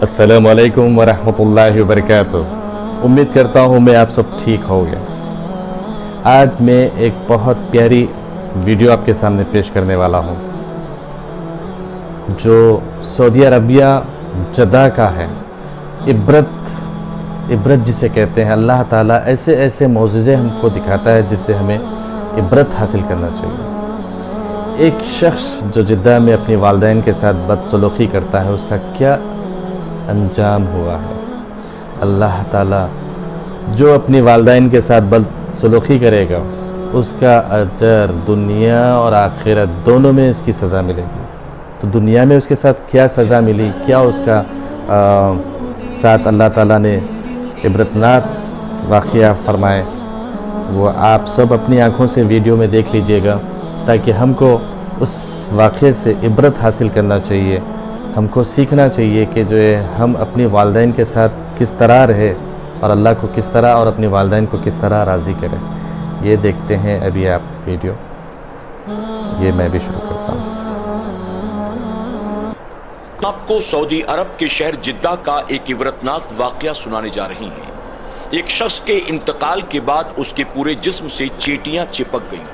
अस्सलाम वालेकुम वरहमतुल्लाहि वबरकातुह। उम्मीद करता हूँ मैं आप सब ठीक होंगे। आज मैं एक बहुत प्यारी वीडियो आपके सामने पेश करने वाला हूँ जो सऊदी अरबिया जद्दा का है। इब्रत जिसे कहते हैं, अल्लाह ताला ऐसे ऐसे मौजज़े हमको दिखाता है जिससे हमें इब्रत हासिल करना चाहिए। एक शख्स जो जिद्दा में अपनी वालिदैन के साथ बदसलूकी करता है, उसका क्या अंजाम हुआ है। अल्लाह ताला जो अपनी वालिदैन के साथ बदसलूकी करेगा उसका अजर दुनिया और आखिरत दोनों में इसकी सज़ा मिलेगी। तो दुनिया में उसके साथ क्या सज़ा मिली, क्या उसका साथ अल्लाह ताला ने इबरतनाक वाक़या फ़रमाए, वो आप सब अपनी आँखों से वीडियो में देख लीजिएगा ताकि हमको उस वाक़े से इबरत हासिल करना चाहिए। हमको सीखना चाहिए कि जो है हम अपनी वालिदैन के साथ किस तरह रहे और अल्लाह को किस तरह और अपनी वालिदैन को किस तरह राज़ी करें। ये देखते हैं अभी आप वीडियो, ये मैं भी शुरू करता हूँ। आपको सऊदी अरब के शहर जिद्दा का एक इबरतनाक वाक़या सुनाने जा रहे हैं। एक शख्स के इंतकाल के बाद उसके पूरे जिस्म से चींटियां चिपक गईं।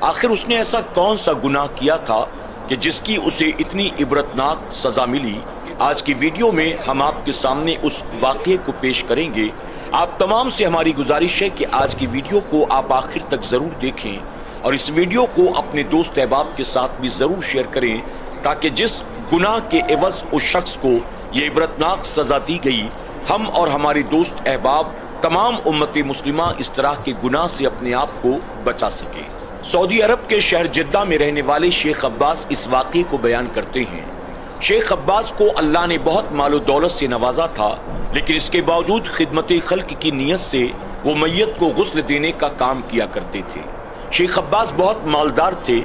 आखिर उसने ऐसा कौन सा गुनाह किया था कि जिसकी उसे इतनी इबरतनाक सजा मिली। आज की वीडियो में हम आपके सामने उस वाक़ये को पेश करेंगे। आप तमाम से हमारी गुजारिश है कि आज की वीडियो को आप आखिर तक ज़रूर देखें और इस वीडियो को अपने दोस्त अहबाब के साथ भी ज़रूर शेयर करें ताकि जिस गुनाह के एवज़ उस शख्स को ये इबरतनाक सज़ा दी गई, हम और हमारे दोस्त अहबाब तमाम उम्मत मुस्लिमा इस तरह के गुनाह से अपने आप को बचा सके। सऊदी अरब के शहर जिद्दा में रहने वाले शेख अब्बास इस वाक़ये को बयान करते हैं। शेख अब्बास को अल्लाह ने बहुत मालो दौलत से नवाजा था, लेकिन इसके बावजूद खिदमत खल्क की नीयत से वो मैयत को गुस्ल देने का काम किया करते थे। शेख अब्बास बहुत मालदार थे।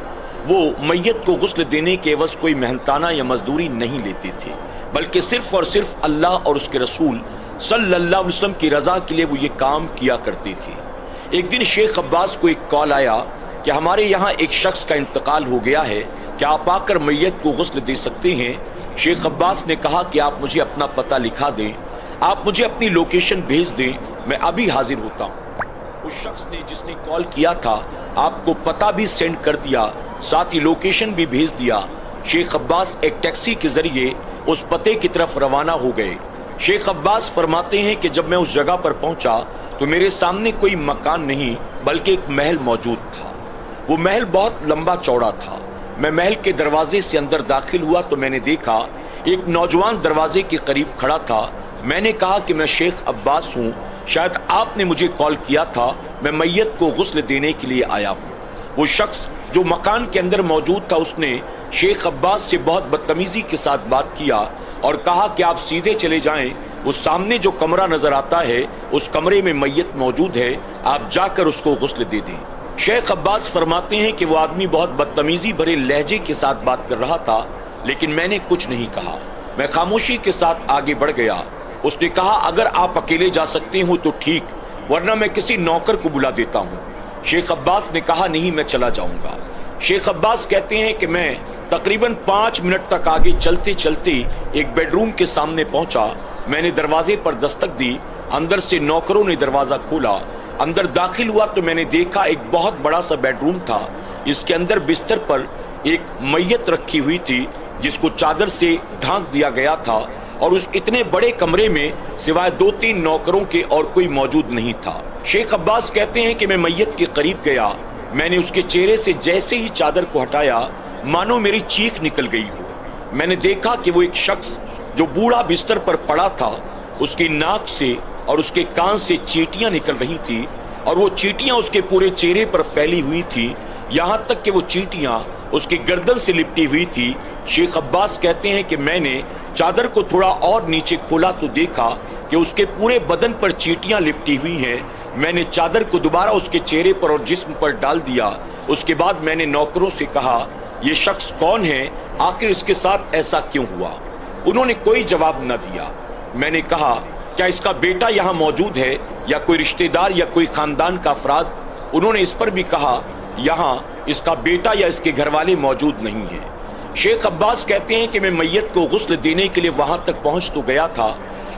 वो मैयत को गुस्ल देने के एवज़ कोई मेहनताना या मजदूरी नहीं लेते थे, बल्कि सिर्फ और सिर्फ अल्लाह और उसके रसूल सल्लल्लाहु अलैहि वसल्लम की रज़ा के लिए वो ये काम किया करते थे। एक दिन शेख अब्बास को एक कॉल आया कि हमारे यहाँ एक शख्स का इंतकाल हो गया है, क्या आप आकर मैयत को गुस्ल दे सकते हैं। शेख अब्बास ने कहा कि आप मुझे अपना पता लिखा दें, आप मुझे अपनी लोकेशन भेज दें, मैं अभी हाजिर होता हूँ। उस शख्स ने जिसने कॉल किया था आपको पता भी सेंड कर दिया, साथ ही लोकेशन भी भेज दिया। शेख अब्बास एक टैक्सी के जरिए उस पते की तरफ रवाना हो गए। शेख अब्बास फरमाते हैं कि जब मैं उस जगह पर पहुंचा तो मेरे सामने कोई मकान नहीं बल्कि एक महल मौजूद था। वो महल बहुत लंबा चौड़ा था। मैं महल के दरवाजे से अंदर दाखिल हुआ तो मैंने देखा एक नौजवान दरवाजे के करीब खड़ा था। मैंने कहा कि मैं शेख अब्बास हूँ, शायद आपने मुझे कॉल किया था, मैं मैयत को गुस्ल देने के लिए आया हूँ। वो शख्स जो मकान के अंदर मौजूद था उसने शेख अब्बास से बहुत बदतमीजी के साथ बात किया और कहा कि आप सीधे चले जाएं, उस सामने जो कमरा नजर आता है उस कमरे में मैयत मौजूद है, आप जाकर उसको गुस्ल दे दें। शेख अब्बास फरमाते हैं कि वो आदमी बहुत बदतमीजी भरे लहजे के साथ बात कर रहा था, लेकिन मैंने कुछ नहीं कहा। मैं खामोशी के साथ आगे बढ़ गया। उसने कहा अगर आप अकेले जा सकते हो तो ठीक, वरना मैं किसी नौकर को बुला देता हूँ। शेख अब्बास ने कहा नहीं, मैं चला जाऊंगा। शेख अब्बास कहते हैं कि मैं तकरीबन 5 मिनट तक आगे चलते चलते एक बेडरूम के सामने पहुंचा। मैंने दरवाजे पर दस्तक दी, अंदर से नौकरों ने दरवाजा खोला। अंदर दाखिल हुआ तो मैंने देखा एक बहुत बड़ा सा बेडरूम था। इसके अंदर बिस्तर पर एक मैयत रखी हुई थी जिसको चादर से ढांक दिया गया था, और उस इतने बड़े कमरे में सिवाय 2-3 नौकरों के और कोई मौजूद नहीं था। शेख अब्बास कहते हैं कि मैं मैयत के करीब गया। मैंने उसके चेहरे से जैसे ही चादर को हटाया मानो मेरी चीख निकल गई हो। मैंने देखा कि वो एक शख्स जो बूढ़ा बिस्तर पर पड़ा था, उसकी नाक से और उसके कान से चींटियां निकल रही थी और वो चींटियां उसके पूरे चेहरे पर फैली हुई थी, यहाँ तक कि वो चींटियां उसकी गर्दन से लिपटी हुई थी। शेख अब्बास कहते हैं कि मैंने चादर को थोड़ा और नीचे खोला तो देखा कि उसके पूरे बदन पर चींटियां लिपटी हुई हैं। मैंने चादर को दोबारा उसके चेहरे पर और जिस्म पर डाल दिया। उसके बाद मैंने नौकरों से कहा ये शख्स कौन है, आखिर इसके साथ ऐसा क्यों हुआ। उन्होंने कोई जवाब न दिया। मैंने कहा क्या इसका बेटा यहाँ मौजूद है या कोई रिश्तेदार या कोई खानदान का अफराद। उन्होंने इस पर भी कहा यहाँ इसका बेटा या इसके घर वाले मौजूद नहीं है। शेख अब्बास कहते हैं कि मैं मैयत को गुस्ल देने के लिए वहां तक पहुंच तो गया था,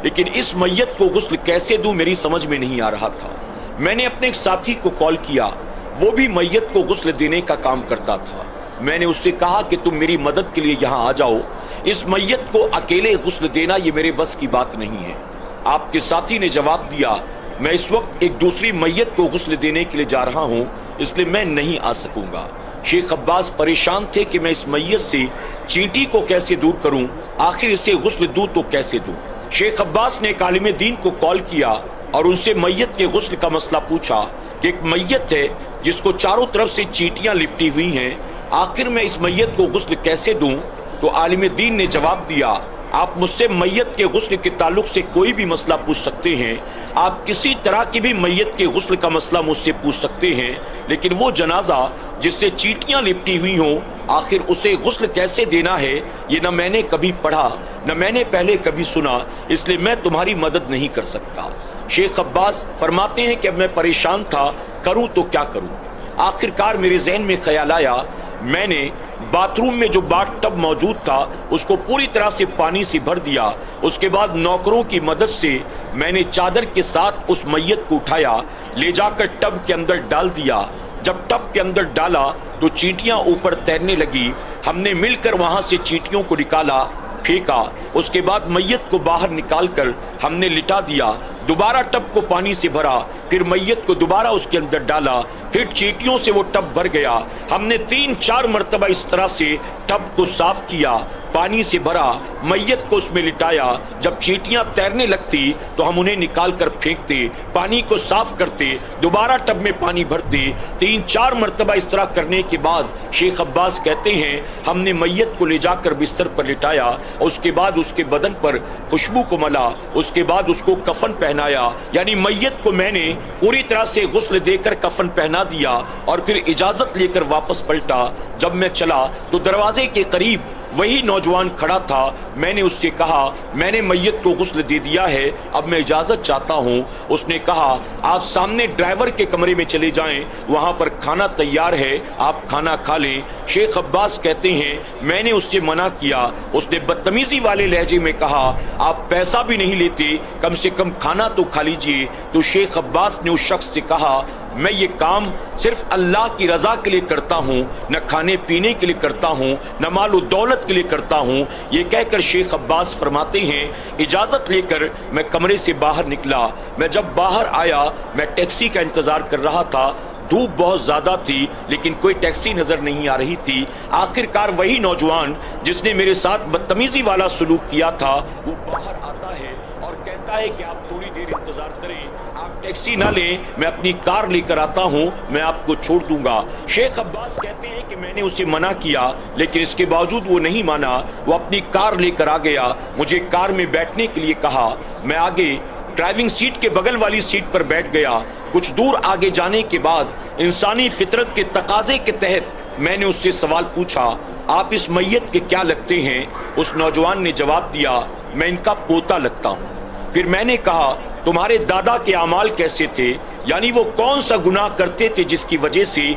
लेकिन इस मैयत को गुस्ल कैसे दूं मेरी समझ में नहीं आ रहा था। मैंने अपने एक साथी को कॉल किया, वो भी मैयत को गुस्ल देने का काम करता था। मैंने उससे कहा कि तुम मेरी मदद के लिए यहाँ आ जाओ, इस मैयत को अकेले गुस्ल देना ये मेरे बस की बात नहीं है। आपके साथी ने जवाब दिया, मैं इस वक्त एक दूसरी मैयत को गुस्ल देने के लिए जा रहा हूँ, इसलिए मैं नहीं आ सकूंगा। शेख अब्बास परेशान थे कि मैं इस मैयत से चींटी को कैसे दूर करूं, आखिर इसे गुस्ल दूं तो कैसे दूं। शेख अब्बास ने एक आलिम दीन को कॉल किया और उनसे मैयत के गुस्ल का मसला पूछा कि एक मैयत है जिसको चारों तरफ से चींटियां लिपटी हुई हैं, आखिर मैं इस मैयत को गुस्ल कैसे दूं। तो आलिम दीन ने जवाब दिया, आप मुझसे मैयत के गुस्ल के ताल्लुक से कोई भी मसला पूछ सकते हैं, आप किसी तरह की भी मैयत के गुस्ल का मसला मुझसे पूछ सकते हैं, लेकिन वो जनाजा जिससे चींटियां लिपटी हुई हों, आखिर उसे गुस्ल कैसे देना है ये न मैंने कभी पढ़ा न मैंने पहले कभी सुना, इसलिए मैं तुम्हारी मदद नहीं कर सकता। शेख अब्बास फरमाते हैं कि अब मैं परेशान था, करूं तो क्या करूं। आखिरकार मेरे जहन में ख्याल आया, मैंने बाथरूम में जो बाथ टब मौजूद था उसको पूरी तरह से पानी से भर दिया। उसके बाद नौकरों की मदद से मैंने चादर के साथ उस मैयत को उठाया, ले जाकर टब के अंदर डाल दिया। जब टब के अंदर डाला तो चींटियां ऊपर तैरने लगी। हमने मिलकर वहां से चींटियों को निकाला, फेंका। उसके बाद मैयत को बाहर निकालकर हमने लिटा दिया, दोबारा टब को पानी से भरा, फिर मैयत को दोबारा उसके अंदर डाला, फिर चींटियों से वो टब भर गया। हमने 3-4 मरतबा इस तरह से टब को साफ किया, पानी से भरा, मैयत को उसमें लिटाया। जब चींटियां तैरने लगती तो हम उन्हें निकाल कर फेंकते, पानी को साफ करते, दोबारा टब में पानी भरते। 3-4 मरतबा इस तरह करने के बाद शेख अब्बास कहते हैं हमने मैयत को ले जाकर बिस्तर पर लिटाया, उसके बाद उसके बदन पर खुशबू को मला, उसके बाद उसको कफन पहनाया, यानी मैयत को मैंने पूरी तरह से गुस्ल देकर कफन पहना दिया और फिर इजाजत लेकर वापस पलटा। जब मैं चला तो दरवाजे के करीब वही नौजवान खड़ा था। मैंने उससे कहा, मैंने मैयत को गुस्ल दे दिया है, अब मैं इजाजत चाहता हूँ। उसने कहा, आप सामने ड्राइवर के कमरे में चले जाएं, वहाँ पर खाना तैयार है, आप खाना खा लें। शेख अब्बास कहते हैं मैंने उससे मना किया। उसने बदतमीजी वाले लहजे में कहा, आप पैसा भी नहीं लेते, कम से कम खाना तो खा लीजिए। तो शेख अब्बास ने उस शख्स से कहा, मैं ये काम सिर्फ अल्लाह की रजा के लिए करता हूँ, न खाने पीने के लिए करता हूँ, न माल दौलत के लिए करता हूँ। ये कहकर शेख अब्बास फरमाते हैं इजाज़त लेकर मैं कमरे से बाहर निकला। मैं जब बाहर आया मैं टैक्सी का इंतज़ार कर रहा था। धूप बहुत ज़्यादा थी लेकिन कोई टैक्सी नज़र नहीं आ रही थी। आखिरकार वही नौजवान जिसने मेरे साथ बदतमीजी वाला सलूक किया था वो बाहर आता है और कहता है कि आप थोड़ी देर इंतज़ार करें, आप टैक्सी ना लें, मैं अपनी कार लेकर आता हूं, मैं आपको छोड़ दूंगा। शेख अब्बास कहते हैं कि मैंने उसे मना किया लेकिन इसके बावजूद वो नहीं माना, वो अपनी कार लेकर आ गया। मुझे कार में बैठने के लिए कहा, मैं आगे ड्राइविंग सीट के बगल वाली सीट पर बैठ गया। कुछ दूर आगे जाने के बाद इंसानी फितरत के तकाजे के तहत मैंने उससे सवाल पूछा, आप इस मैयत के क्या लगते हैं? उस नौजवान ने जवाब दिया, मैं इनका पोता लगता हूँ। फिर मैंने कहा, तुम्हारे दादा के अमाल कैसे थे, यानी वो कौन सा गुनाह करते थे जिसकी वजह से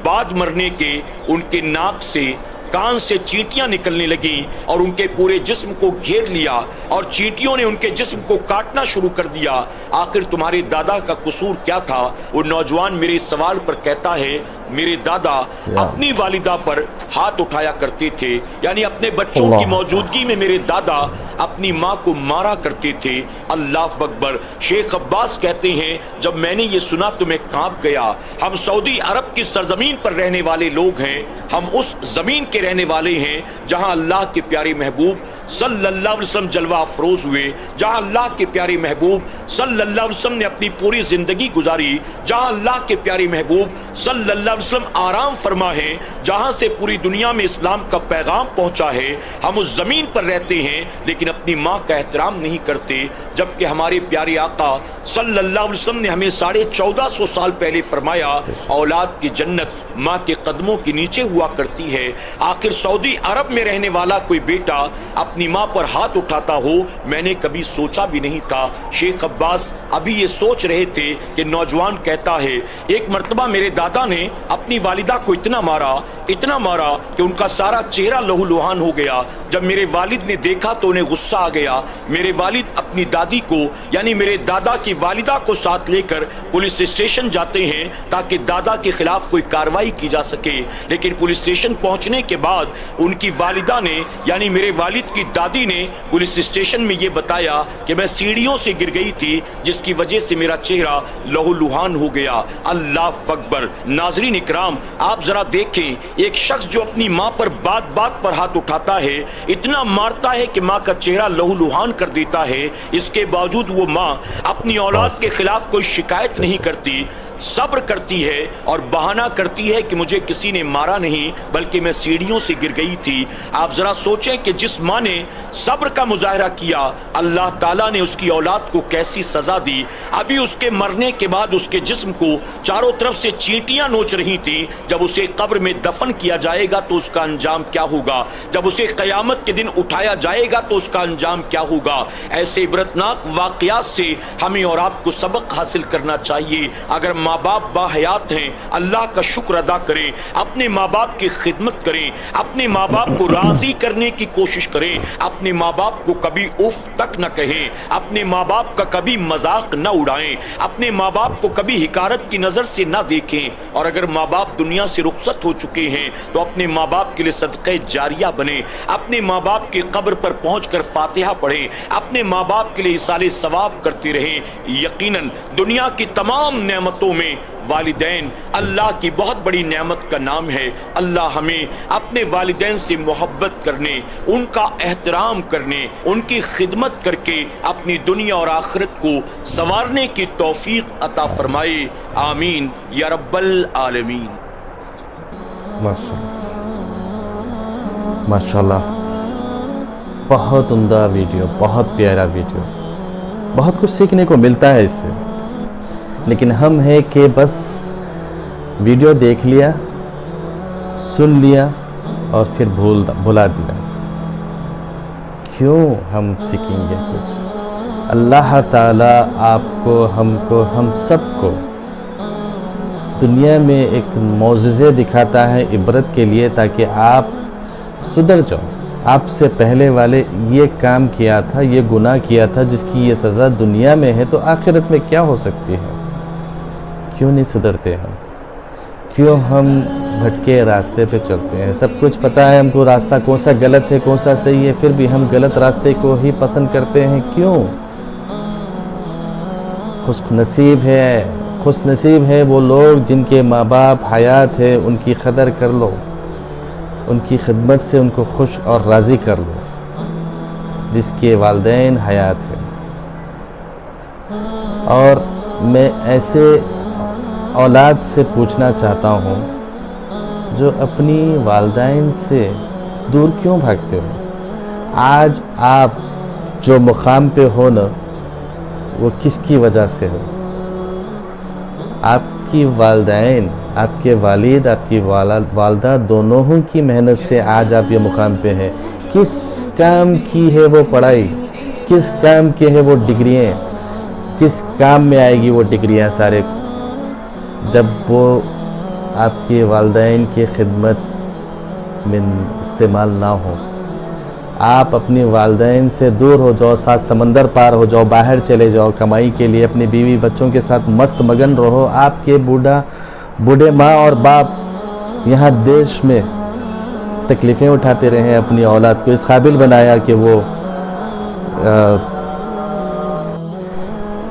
बाद मरने के उनके नाक से कान से चींटियां निकलने लगी और उनके पूरे जिस्म को घेर लिया और चींटियों ने उनके जिस्म को काटना शुरू कर दिया। आखिर तुम्हारे दादा का कसूर क्या था? वो नौजवान मेरे सवाल पर कहता है, मेरे दादा अपनी वालिदा पर हाथ उठाया करते थे, यानी अपने बच्चों की मौजूदगी में मेरे दादा अपनी माँ को मारा करते थे। अल्लाह अकबर। शेख अब्बास कहते हैं जब मैंने ये सुना तो मैं कांप गया। हम सऊदी अरब की सरजमीन पर रहने वाले लोग हैं, हम उस जमीन के रहने वाले हैं जहां अल्लाह के प्यारे महबूब सल्लल्लाहु अलैहि वसल्लम जलवा अफरोज हुए, जहां अल्लाह के प्यारे महबूब सल्लल्लाहु अलैहि वसल्लम ने अपनी पूरी जिंदगी गुजारी, जहां अल्लाह के प्यारे महबूब सल्लल्लाहु अलैहि वसल्लम आराम फरमा है, जहां से पूरी दुनिया में इस्लाम का पैगाम पहुंचा है। हम उस जमीन पर रहते हैं लेकिन अपनी माँ का एहतराम नहीं करते, जबकि हमारे प्यारे आका सल्लल्लाहु अलैहि वसल्लम ने हमें 1450 साल पहले फरमाया, औलाद की जन्नत माँ के कदमों के नीचे हुआ करती है। आखिर सऊदी अरब में रहने वाला कोई बेटा अपनी माँ पर हाथ उठाता हो, मैंने कभी सोचा भी नहीं था। शेख अब्बास अभी ये सोच रहे थे कि नौजवान कहता है, एक मर्तबा मेरे दादा ने अपनी वालिदा को इतना मारा इतना मारा कि उनका सारा चेहरा लहूलुहान हो गया। जब मेरे वालिद ने देखा तो उन्हें गुस्सा आ गया। मेरे वालिद अपनी दादी को यानी मेरे दादा की वालिदा को साथ लेकर पुलिस स्टेशन जाते हैं ताकि दादा के खिलाफ कोई कार्रवाई की जा सके। लेकिन पुलिस स्टेशन पहुंचने के बाद उनकी वालिदा ने यानी मेरे वालिद की दादी ने पुलिस स्टेशन में ये बताया कि मैं सीढ़ियों से गिर गई थी, जिसकी वजह से मेरा चेहरा लहूलुहान हो गया। अल्लाह अकबर। नाज़रीन इकराम, आप जरा देखें, एक शख्स जो अपनी माँ पर बात बात पर हाथ उठाता है, इतना मारता है कि माँ का चेहरा लहूलुहान कर देता है, इसके बावजूद वो माँ अपनी औलाद के खिलाफ कोई शिकायत नहीं करती, सब्र करती है और बहाना करती है कि मुझे किसी ने मारा नहीं बल्कि मैं सीढ़ियों से गिर गई थी। आप जरा सोचें कि जिस माँ ने सब्र का मुजाहरा किया, अल्लाह ताला ने उसकी औलाद को कैसी सजा दी। अभी उसके मरने के बाद उसके जिस्म को चारों तरफ से चींटियां नोच रही थी। जब उसे कब्र में दफन किया जाएगा तो उसका अंजाम क्या होगा, जब उसे क़यामत के दिन उठाया जाएगा तो उसका अंजाम क्या होगा। ऐसे इबरतनाक वाक़यात से हमें और आपको सबक हासिल करना चाहिए। अगर माँ बाप बाहयात हैं, अल्लाह का शुक्र अदा करें, अपने माँ बाप की खिदमत करें, अपने माँ बाप को राजी करने की कोशिश करें, अपने माँ बाप को कभी उफ तक न कहें, अपने माँ बाप का कभी मजाक न उड़ाएं, अपने माँ बाप को कभी हिकारत की नज़र से न देखें। और अगर माँ बाप दुनिया से रुखसत हो चुके हैं तो अपने माँ बाप के लिए सदक़े जारिया बने, अपने माँ बाप की कब्र पर पहुँच कर फातिहा पढ़ें, अपने माँ बाप के लिए इसाले सवाब करते रहें। यकीनन दुनिया की तमाम नेमतों में वालिदैन अल्लाह की बहुत बड़ी नेमत का नाम है। अल्लाह हमें अपने वालिदैन से मोहब्बत करने, उनका एहतराम करने, उनकी खिदमत करके अपनी दुनिया और आखिरत को संवारने की तौफीक अता फरमाए। आमीन या रब्बल आलमीन। माशाल्लाह, बहुत उम्दा वीडियो, बहुत प्यारा वीडियो, बहुत कुछ सीखने को मिलता है इससे। लेकिन हम हैं कि बस वीडियो देख लिया, सुन लिया और फिर भुला दिया। क्यों हम सीखेंगे कुछ? अल्लाह ताला आपको, हमको, हम सबको दुनिया में एक मौजज़े दिखाता है इबरत के लिए, ताकि आप सुधर जाओ। आपसे पहले वाले ये काम किया था, ये गुनाह किया था, जिसकी ये सज़ा दुनिया में है, तो आखिरत में क्या हो सकती है? क्यों नहीं सुधरते हम? क्यों हम भटके रास्ते पे चलते हैं? सब कुछ पता है हमको, रास्ता कौन सा गलत है कौन सा सही है, फिर भी हम गलत रास्ते को ही पसंद करते हैं। क्यों? खुशनसीब है वो लोग जिनके माँ बाप हयात है, उनकी कदर कर लो, उनकी खिदमत से उनको खुश और राज़ी कर लो। जिसके वालिदैन हयात है। और मैं ऐसे औलाद से पूछना चाहता हूँ जो अपनी वालिदैन से दूर क्यों भागते हो? आज आप जो मुकाम पे हो ना, वो किसकी वजह से हो? आपकी वालिदैन, आपके वालिद, आपकी वालदा दोनों की मेहनत से आज आप ये मुकाम पे हैं। किस काम की है वो पढ़ाई? किस काम के है वो डिग्रियाँ? किस काम में आएगी वो डिग्रियाँ सारे, जब वो आपके वालिदैन की खिदमत में इस्तेमाल ना हो? आप अपनी वालिदैन से दूर हो जाओ, सात समंदर पार हो जाओ, बाहर चले जाओ कमाई के लिए, अपनी बीवी बच्चों के साथ मस्त मगन रहो। आपके बूढ़े माँ और बाप यहाँ देश में तकलीफ़ें उठाते रहे, अपनी औलाद को इस काबिल बनाया कि वो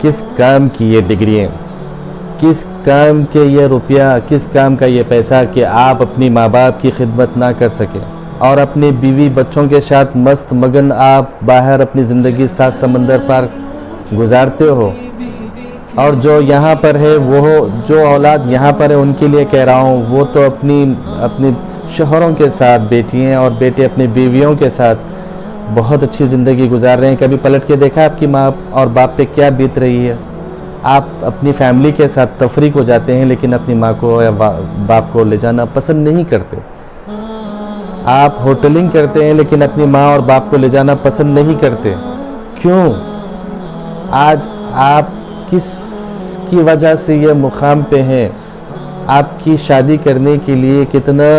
किस काम की ये डिग्रियाँ, किस काम के ये रुपया, किस काम का ये पैसा कि आप अपनी माँ बाप की खिदमत ना कर सके और अपने बीवी बच्चों के साथ मस्त मगन आप बाहर अपनी ज़िंदगी सात समंदर पार गुजारते हो। और जो यहाँ पर है, वो जो औलाद यहाँ पर है, उनके लिए कह रहा हूँ, वो तो अपनी शोहरों के साथ, बेटियाँ और बेटे अपनी बीवियों के साथ बहुत अच्छी ज़िंदगी गुजार रहे हैं। कभी पलट के देखा आपकी माँ और बाप पे क्या बीत रही है? आप अपनी फैमिली के साथ तफरीक को जाते हैं, लेकिन अपनी माँ को या बाप को ले जाना पसंद नहीं करते। आप होटलिंग करते हैं, लेकिन अपनी माँ और बाप को ले जाना पसंद नहीं करते। क्यों? आज आप किसकी वजह से ये मुकाम पे हैं? आपकी शादी करने के लिए कितना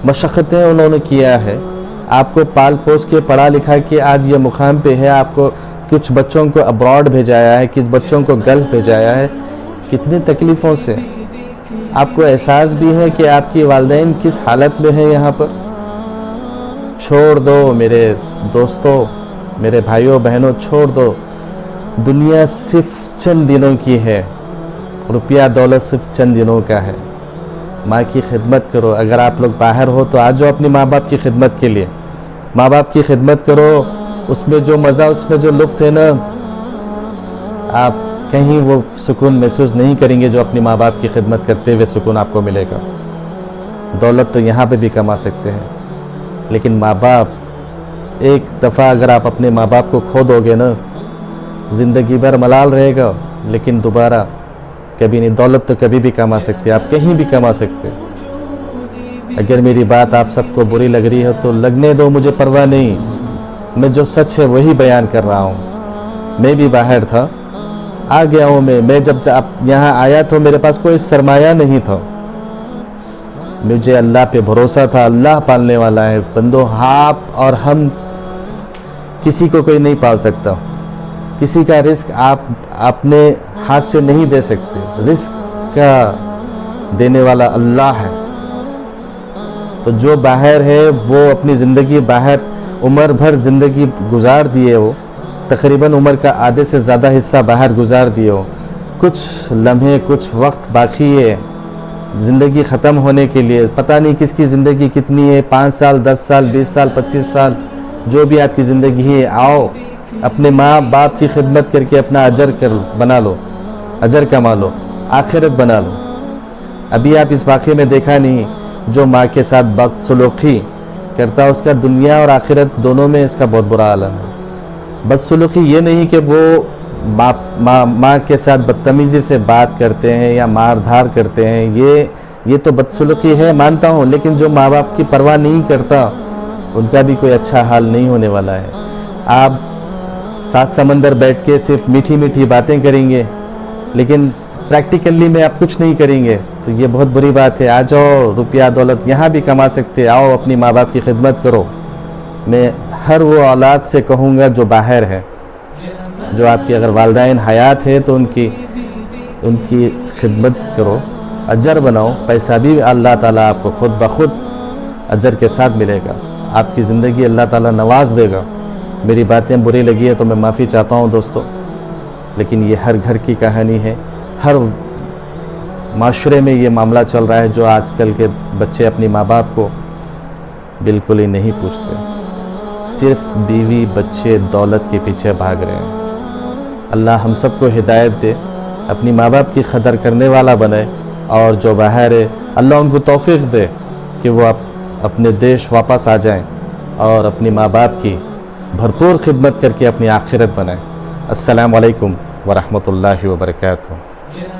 मशक्क़तें उन्होंने किया है, आपको पाल पोस के पढ़ा लिखा के आज ये मुकाम पे है, आपको कुछ बच्चों को अब्रॉड भेजाया है, कुछ बच्चों को गल्फ भेजाया है, कितनी तकलीफ़ों से। आपको एहसास भी है कि आपकी वालिदैन किस हालत में है यहाँ पर। छोड़ दो मेरे दोस्तों, मेरे भाइयों बहनों, छोड़ दो। दुनिया सिर्फ चंद दिनों की है, रुपया दौलत सिर्फ चंद दिनों का है। माँ की खिदमत करो। अगर आप लोग बाहर हो तो आ जाओ अपनी माँ बाप की खिदमत के लिए। माँ बाप की खिदमत करो, उसमें जो मज़ा, उसमें जो लुत्फ़ है ना, आप कहीं वो सुकून महसूस नहीं करेंगे जो अपनी माँ बाप की खिदमत करते हुए सुकून आपको मिलेगा। दौलत तो यहाँ पे भी कमा सकते हैं, लेकिन माँ बाप, एक दफ़ा अगर आप अपने माँ बाप को खो दोगे ना, ज़िंदगी भर मलाल रहेगा, लेकिन दोबारा कभी नहीं। दौलत तो कभी भी कमा सकते, आप कहीं भी कमा सकते। अगर मेरी बात आप सबको बुरी लग रही है तो लगने दो, मुझे परवाह नहीं। मैं जो सच है वही बयान कर रहा हूँ। मैं भी बाहर था, आ गया हूँ। मैं जब यहाँ आया तो मेरे पास कोई सरमाया नहीं था। मुझे अल्लाह पे भरोसा था, अल्लाह पालने वाला है। बंदो, आप और हम, किसी को कोई नहीं पाल सकता। किसी का रिस्क आप अपने हाथ से नहीं दे सकते। रिस्क का देने वाला अल्लाह है। तो जो बाहर है वो अपनी ज़िंदगी बाहर उम्र भर ज़िंदगी गुजार दिए हो, तकरीबन उम्र का आधे से ज़्यादा हिस्सा बाहर गुजार दिए हो। कुछ लम्हे, कुछ वक्त बाकी है ज़िंदगी ख़त्म होने के लिए। पता नहीं किसकी ज़िंदगी कितनी है, 5 साल, 10 साल, 20 साल, 25 साल, जो भी आपकी ज़िंदगी है। आओ अपने माँ बाप की खिदमत करके अपना अजर बना लो, अजर कमा लो, आखिरत बना लो। अभी आप इस वाक़े में देखा नहीं, जो माँ के साथ बदसलूकी करता है उसका दुनिया और आखिरत दोनों में इसका बहुत बुरा आलम है। बदसलूकी ये नहीं कि वो माँ के साथ बदतमीज़ी से बात करते हैं या मार धार करते हैं, ये तो बदसलूकी है, मानता हूँ। लेकिन जो माँ बाप की परवाह नहीं करता, उनका भी कोई अच्छा हाल नहीं होने वाला है। आप 7 समंदर बैठ के सिर्फ मीठी मीठी बातें करेंगे, लेकिन प्रैक्टिकली में आप कुछ नहीं करेंगे, तो ये बहुत बुरी बात है। आ जाओ, रुपया दौलत यहाँ भी कमा सकते, आओ अपनी माँ बाप की खिदमत करो। मैं हर वो औलाद से कहूँगा जो बाहर है, जो आपकी अगर वालिदैन हयात है तो उनकी खिदमत करो, अजर बनाओ। पैसा भी अल्लाह ताला आपको खुद ब खुद अजर के साथ मिलेगा। आपकी ज़िंदगी अल्लाह ताला नवाज देगा। मेरी बातें बुरी लगी है तो मैं माफ़ी चाहता हूँ दोस्तों, लेकिन ये हर घर की कहानी है। हर माशरे में ये मामला चल रहा है, जो आजकल के बच्चे अपनी माँ बाप को बिल्कुल ही नहीं पूछते। सिर्फ बीवी बच्चे दौलत के पीछे भाग रहे हैं। अल्लाह हम सबको हिदायत दे, अपनी माँ बाप की कदर करने वाला बने, और जो बाहर है अल्लाह उनको तौफीक दे कि वो अपने देश वापस आ जाएं और अपनी माँ बाप की भरपूर खिदमत करके अपनी आखिरत बनाएं। अस्सलामु अलैकुम व रहमतुल्लाहि व बरकातुहू।